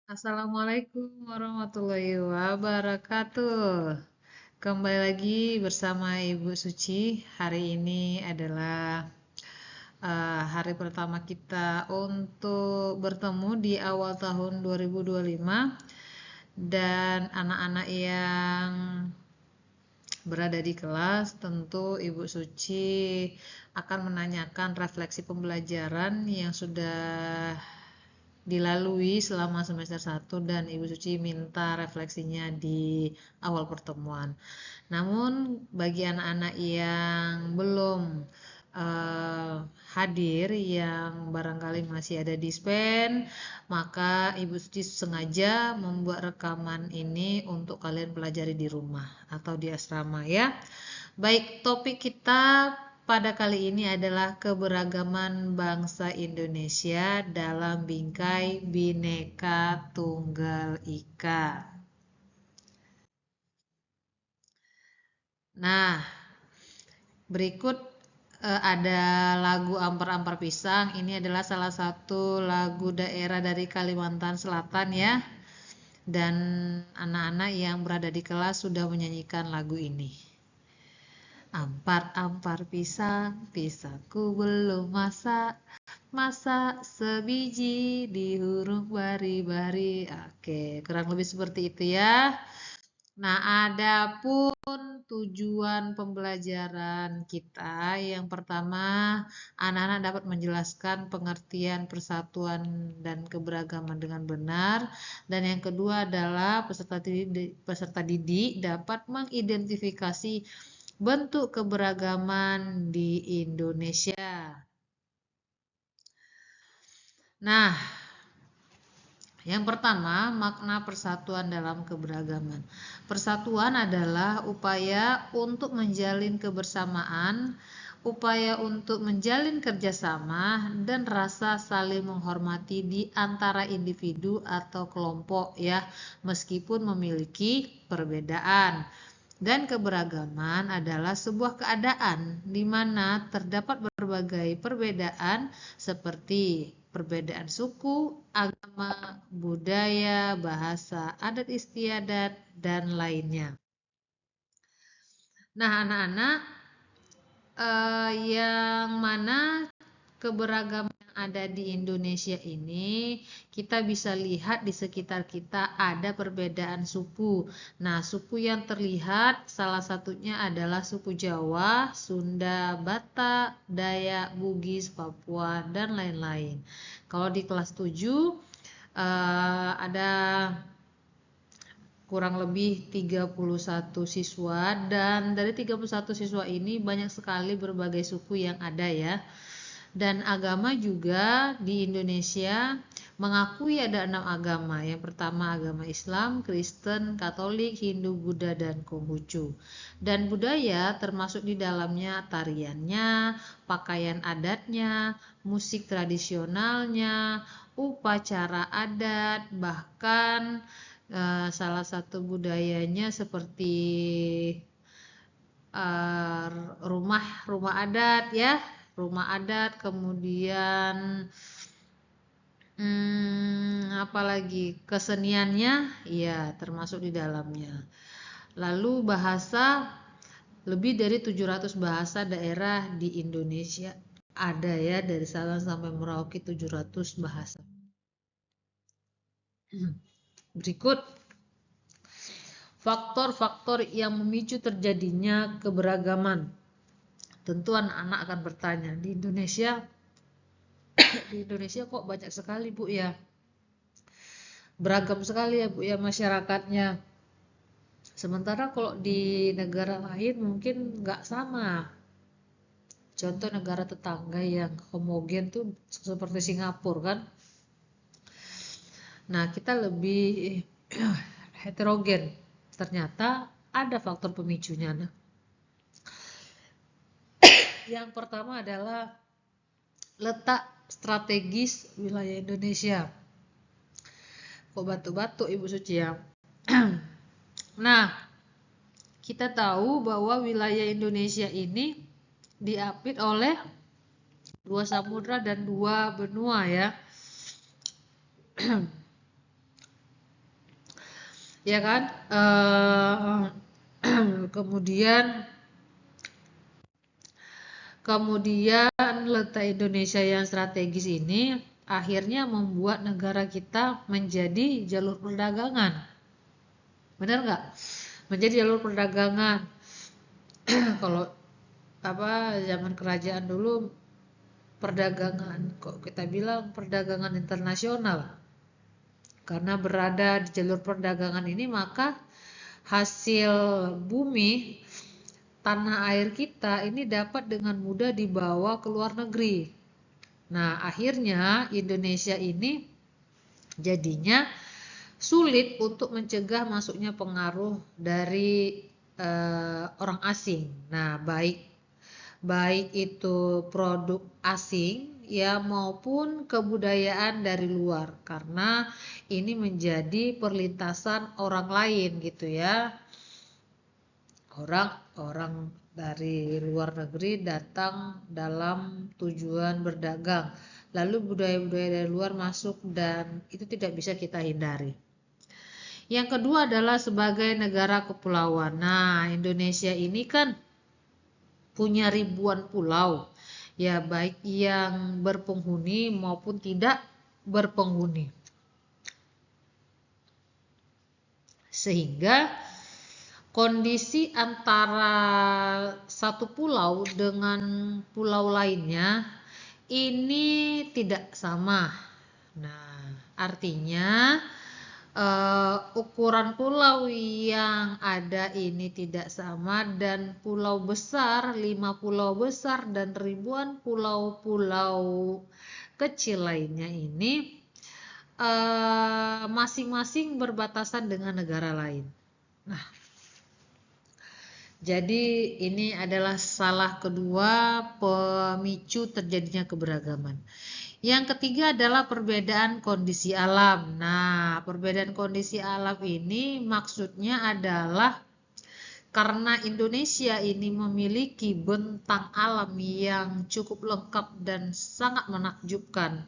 Assalamualaikum warahmatullahi wabarakatuh. Kembali lagi bersama Ibu Suci. Hari ini adalah hari pertama kita untuk bertemu di awal tahun 2025 dan anak-anak yang berada di kelas, tentu Ibu Suci akan menanyakan refleksi pembelajaran yang sudah dilalui selama semester 1 dan Ibu Suci minta refleksinya di awal pertemuan. Namun bagi anak-anak yang belum uh, hadir, yang barangkali masih ada di spen, maka Ibu Suci sengaja membuat rekaman ini untuk kalian pelajari di rumah atau di asrama ya. Baik, topik kita pada kali ini adalah keberagaman bangsa Indonesia dalam bingkai Bhinneka Tunggal Ika. Nah, berikut ada lagu Ampar-Ampar Pisang. Ini adalah salah satu lagu daerah dari Kalimantan Selatan ya. Dan anak-anak yang berada di kelas sudah menyanyikan lagu ini. Ampar-ampar pisang, pisangku belum masak, masak sebiji di huruf bari-bari. Oke, kurang lebih seperti itu ya. Nah, adapun tujuan pembelajaran kita, yang pertama, anak-anak dapat menjelaskan pengertian persatuan dan keberagaman dengan benar, dan yang kedua adalah peserta didik dapat mengidentifikasi bentuk keberagaman di Indonesia. Nah, yang pertama, makna persatuan dalam keberagaman. Persatuan adalah upaya untuk menjalin kebersamaan, upaya untuk menjalin kerjasama, dan rasa saling menghormati di antara individu atau kelompok ya, meskipun memiliki perbedaan. Dan keberagaman adalah sebuah keadaan di mana terdapat berbagai perbedaan seperti perbedaan suku, agama, budaya, bahasa, adat istiadat, dan lainnya. Nah, anak-anak, yang mana keberagaman yang ada di Indonesia ini kita bisa lihat di sekitar kita ada perbedaan suku. Nah, suku yang terlihat salah satunya adalah suku Jawa, Sunda, Batak, Dayak, Bugis, Papua, dan lain-lain. Kalau di kelas 7 ada kurang lebih 31 siswa, dan dari 31 siswa ini banyak sekali berbagai suku yang ada ya. Dan agama juga di Indonesia mengakui ada 6 agama. Yang pertama agama Islam, Kristen, Katolik, Hindu, Buddha, dan Konghucu. Dan budaya termasuk di dalamnya tariannya, pakaian adatnya, musik tradisionalnya, upacara adat, bahkan salah satu budayanya seperti rumah adat ya, rumah adat, kemudian apalagi keseniannya ya termasuk di dalamnya. Lalu bahasa, lebih dari 700 bahasa daerah di Indonesia ada ya, dari Sabang sampai Merauke 700 bahasa. Berikut faktor-faktor yang memicu terjadinya keberagaman. Tentu anak-anak akan bertanya, di Indonesia kok banyak sekali Bu ya, beragam sekali ya Bu ya masyarakatnya. Sementara kalau di negara lain mungkin nggak sama. Contoh negara tetangga yang homogen tuh seperti Singapura kan. Nah, kita lebih heterogen. Ternyata ada faktor pemicunya. Nah, yang pertama adalah letak strategis wilayah Indonesia. Kok batuk-batuk Ibu Suci ya? Nah, kita tahu bahwa wilayah Indonesia ini diapit oleh 2 samudra dan 2 benua ya. ya kan? Kemudian letak Indonesia yang strategis ini akhirnya membuat negara kita menjadi jalur perdagangan. Benar nggak? Menjadi jalur perdagangan. Kalau zaman kerajaan dulu perdagangan, kok kita bilang perdagangan internasional, karena berada di jalur perdagangan ini maka hasil bumi tanah air kita ini dapat dengan mudah dibawa ke luar negeri. Nah, akhirnya Indonesia ini jadinya sulit untuk mencegah masuknya pengaruh dari orang asing. Nah, baik itu produk asing ya maupun kebudayaan dari luar, karena ini menjadi perlintasan orang lain gitu ya. Orang dari luar negeri datang dalam tujuan berdagang, lalu budaya-budaya dari luar masuk dan itu tidak bisa kita hindari. Yang kedua adalah sebagai negara kepulauan. Nah, Indonesia ini kan punya ribuan pulau, ya baik yang berpenghuni maupun tidak berpenghuni. Sehingga kondisi antara satu pulau dengan pulau lainnya ini tidak sama. Nah, artinya ukuran pulau yang ada ini tidak sama, dan pulau besar, 5 pulau besar dan ribuan pulau-pulau kecil lainnya ini masing-masing berbatasan dengan negara lain. Nah, jadi ini adalah salah kedua pemicu terjadinya keberagaman. Yang ketiga adalah perbedaan kondisi alam. Nah, perbedaan kondisi alam ini maksudnya adalah karena Indonesia ini memiliki bentang alam yang cukup lengkap dan sangat menakjubkan.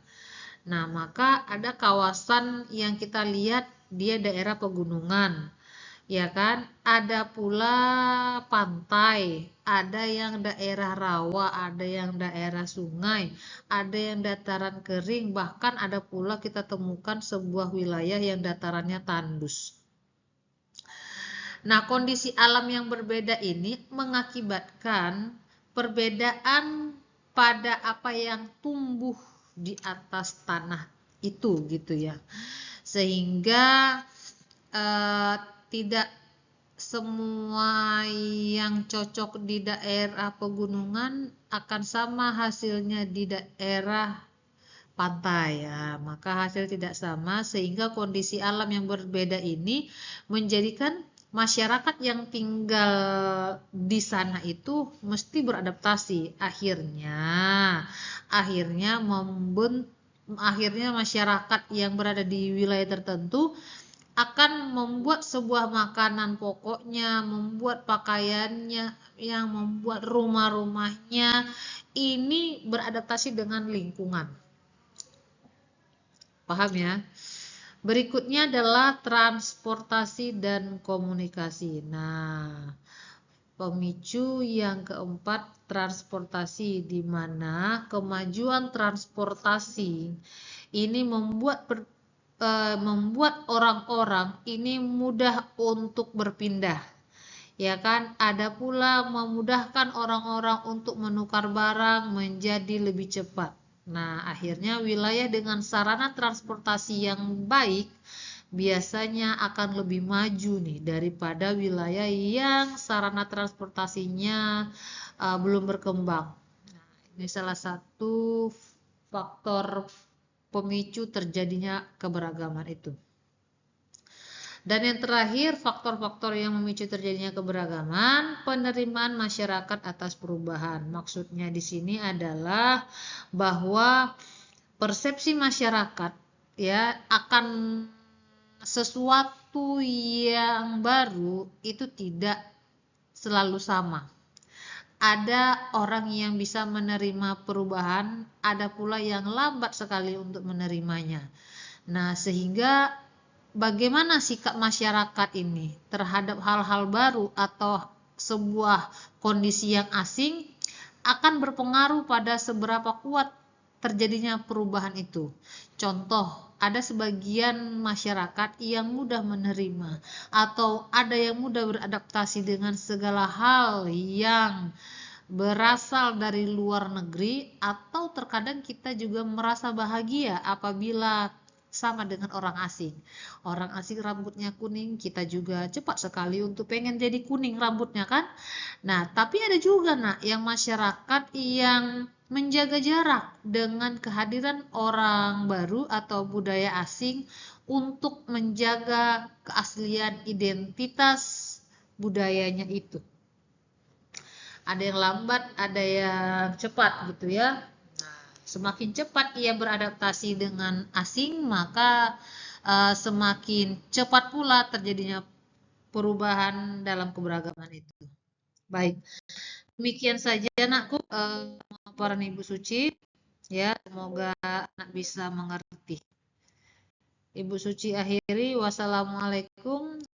Nah, maka ada kawasan yang kita lihat dia daerah pegunungan, ya kan? Ada pula pantai, ada yang daerah rawa, ada yang daerah sungai, ada yang dataran kering, bahkan ada pula kita temukan sebuah wilayah yang datarannya tandus. Nah, kondisi alam yang berbeda ini mengakibatkan perbedaan pada apa yang tumbuh di atas tanah itu gitu ya. Sehingga tidak semua yang cocok di daerah pegunungan akan sama hasilnya di daerah pantai ya, maka hasil tidak sama, sehingga kondisi alam yang berbeda ini menjadikan masyarakat yang tinggal di sana itu mesti beradaptasi. Akhirnya masyarakat yang berada di wilayah tertentu akan membuat sebuah makanan pokoknya, membuat pakaiannya, yang membuat rumah-rumahnya ini beradaptasi dengan lingkungan. Paham ya? Berikutnya adalah transportasi dan komunikasi. Nah, pemicu yang keempat transportasi, di mana kemajuan transportasi ini membuat orang-orang ini mudah untuk berpindah, ya kan? Ada pula memudahkan orang-orang untuk menukar barang menjadi lebih cepat. Nah, akhirnya wilayah dengan sarana transportasi yang baik biasanya akan lebih maju nih daripada wilayah yang sarana transportasinya belum berkembang. Nah, ini salah satu faktor pemicu terjadinya keberagaman itu. Dan yang terakhir, faktor-faktor yang memicu terjadinya keberagaman, penerimaan masyarakat atas perubahan. Maksudnya di sini adalah bahwa persepsi masyarakat ya akan sesuatu yang baru itu tidak selalu sama. Ada orang yang bisa menerima perubahan, ada pula yang lambat sekali untuk menerimanya. Nah, sehingga bagaimana sikap masyarakat ini terhadap hal-hal baru atau sebuah kondisi yang asing akan berpengaruh pada seberapa kuat terjadinya perubahan itu. Contoh, ada sebagian masyarakat yang mudah menerima atau ada yang mudah beradaptasi dengan segala hal yang berasal dari luar negeri, atau terkadang kita juga merasa bahagia apabila sama dengan orang asing. Orang asing rambutnya kuning, kita juga cepat sekali untuk pengen jadi kuning rambutnya kan. Nah, tapi ada juga yang masyarakat yang menjaga jarak dengan kehadiran orang baru atau budaya asing untuk menjaga keaslian identitas budayanya itu. Ada yang lambat, ada yang cepat gitu ya. Nah, semakin cepat ia beradaptasi dengan asing, maka semakin cepat pula terjadinya perubahan dalam keberagaman itu. Baik, demikian saja anakku pemaparan Ibu Suci. Ya, semoga anak bisa mengerti. Ibu Suci akhiri, wassalamualaikum